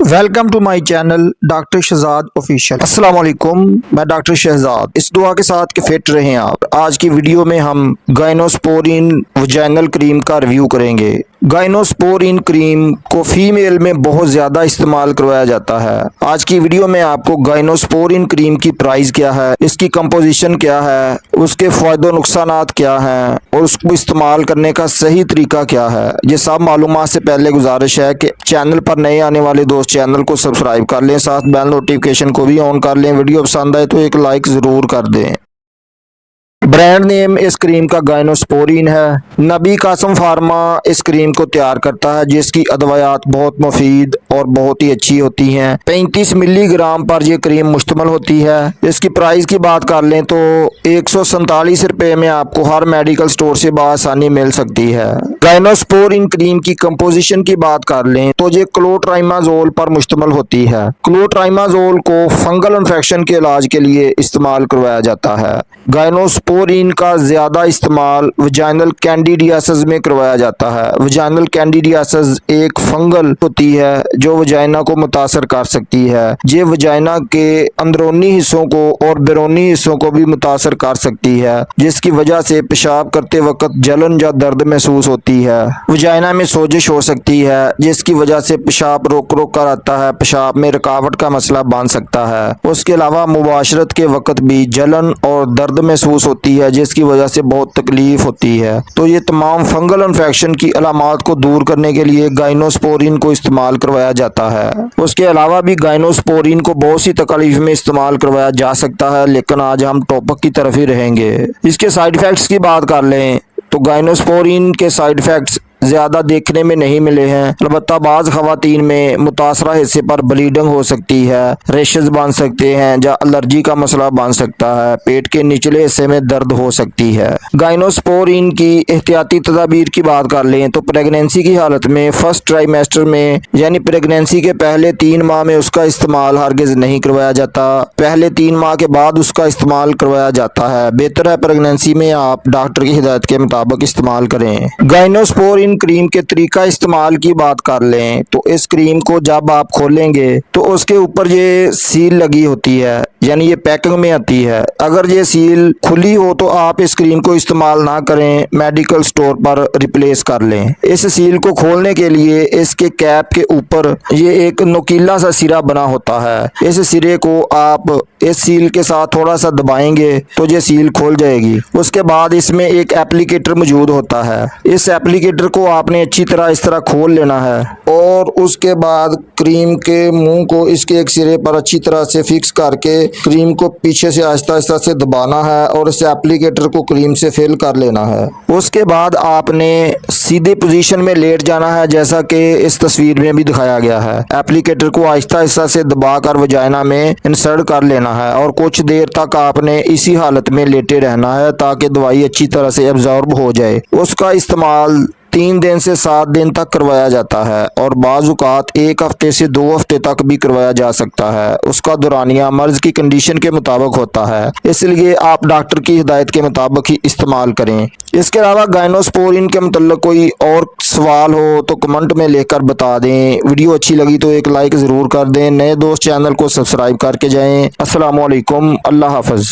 Welcome to my channel doctor Shahzad official. अस्सलाम वालेकुम, मैं डॉक्टर शहजाद। इस दुआ के साथ कि फिट रहें आप। आज की वीडियो में हम गाइनोस्पोरिन वजाइनल क्रीम का रिव्यू करेंगे। गाइनोस्पोरिन क्रीम को फीमेल में बहुत ज़्यादा इस्तेमाल करवाया जाता है। आज की वीडियो में आपको गाइनोस्पोरिन क्रीम की प्राइस क्या है, इसकी कंपोजिशन क्या है, उसके फ़ायदे नुकसानात क्या हैं और उसको इस्तेमाल करने का सही तरीका क्या है, ये सब मालूमात से पहले गुजारिश है कि चैनल पर नए आने वाले दोस्त चैनल को सब्सक्राइब कर लें, साथ बेल नोटिफिकेशन को भी ऑन कर लें। वीडियो पसंद आए तो एक लाइक ज़रूर कर दें। ब्रांड नेम इस क्रीम का गाइनोस्पोरिन है। नबी कासम फार्मा इस क्रीम को तैयार करता है, जिसकी अदवायात बहुत मुफीद और बहुत ही अच्छी होती हैं। 35 मिलीग्राम पर यह क्रीम मुश्तमिल होती है। इसकी प्राइस की बात कर लें तो 147 रुपये में आपको हर मेडिकल स्टोर से बआसानी मिल सकती है। गाइनोस्पोरिन क्रीम की कंपोजिशन की बात कर लें तो ये क्लोट्राइमाजोल पर मुश्तमिल होती है। क्लोट्राइमाजोल को फंगल इन्फेक्शन के इलाज के लिए इस्तेमाल करवाया जाता है। गाइनोस्पोरिन का ज़्यादा इस्तेमाल वजाइनल कैंडिडियासिस में करवाया जाता है। वजाइनल कैंडिडियासिस एक फंगल होती है जो वजाइना को मुतासर कर सकती है। ये वजाइना के अंदरूनी हिस्सों को और बैरूनी हिस्सों को भी मुतासर कर सकती है, जिसकी वजह से पेशाब करते वक्त जलन या दर्द महसूस होती है। वजाइना में सोजिश हो सकती है, जिसकी वजह से पेशाब रोक रोक कर आता है। पेशाब में रुकावट का मसला बन सकता है। उसके अलावा मुबाशरत के वक्त भी जलन और दर्द महसूस होती है, जिसकी वजह से बहुत तकलीफ होती है। तो ये तमाम फंगल इन्फेक्शन की अलामात को दूर करने के लिए गाइनोस्पोरिन को इस्तेमाल करवाया जाता है। उसके अलावा भी गाइनोस्पोरिन को बहुत सी तकलीफ में इस्तेमाल करवाया जा सकता है, लेकिन आज हम टॉपिक की तरफ ही रहेंगे। इसके साइड इफेक्ट्स की बात कर लें तो गाइनोस्पोरिन के साइड इफेक्ट्स ज़्यादा देखने में नहीं मिले हैं। अलबत्ता बाज़ ख़वातीन में मुतासरा हिस्से पर ब्लीडिंग हो सकती है, रेशेस बन सकते हैं या एलर्जी का मसला बन सकता है। पेट के निचले हिस्से में दर्द हो सकती है। गाइनोस्पोरिन की एहतियाती तदाबीर की बात कर लें तो प्रेगनेंसी की हालत में फर्स्ट ट्राइमेस्टर में यानी प्रेगनेंसी के पहले 3 माह में उसका इस्तेमाल हरगिज़ नहीं करवाया जाता। पहले 3 माह के बाद उसका इस्तेमाल करवाया जाता है। बेहतर है प्रेगनेंसी में आप डॉक्टर की हिदायत के मुताबिक इस्तेमाल करें। गाइनोस्पोरिन क्रीम के तरीका इस्तेमाल की बात कर लें तो इस क्रीम को जब आप खोलेंगे तो उसके ऊपर ये सील लगी होती है, यानी ये पैकिंग में आती है। अगर ये सील खुली हो तो आप इस क्रीम को इस्तेमाल ना करें, मेडिकल स्टोर पर रिप्लेस कर लें। इस सील को खोलने के लिए इसके कैप के ऊपर ये एक नुकीला सा सिरा बना होता है। इस सिरे को आप इस सील के साथ थोड़ा सा दबाएंगे तो ये सील खोल जाएगी। उसके बाद इसमें एक एप्लीकेटर मौजूद होता है। इस एप्लीकेटर को आपने अच्छी तरह इस तरह खोल लेना है और उसके बाद क्रीम के मुंह को इसके एक सिरे पर अच्छी तरह से फिक्स करके क्रीम को पीछे से आहिस्ता आहिस्ता से दबाना है और इस एप्लीकेटर को क्रीम से फिल कर लेना है। उसके बाद आपने सीधे पोजीशन में लेट जाना है, जैसा कि इस तस्वीर में भी दिखाया गया है। एप्लीकेटर को आहिस्ता आहिस्ता से दबाकर वजाइना में इंसर्ट कर लेना है और कुछ देर तक आपने इसी हालत में लेटे रहना है ताकि दवाई अच्छी तरह से एब्जॉर्ब हो जाए। उसका इस्तेमाल 3 दिन से 7 दिन तक करवाया जाता है और बाज़-औक़ात 1 हफ्ते से 2 हफ्ते तक भी करवाया जा सकता है। उसका दौरानिया मर्ज़ की कंडीशन के मुताबिक होता है, इसलिए आप डॉक्टर की हिदायत के मुताबिक ही इस्तेमाल करें। इसके अलावा गाइनोस्पोरिन के मतलब कोई और सवाल हो तो कमेंट में लेकर बता दें। वीडियो अच्छी लगी तो एक लाइक ज़रूर कर दें। नए दोस्त चैनल को सब्सक्राइब करके जाएँ। अस्सलामु अलैकुम, अल्लाह हाफ़िज़।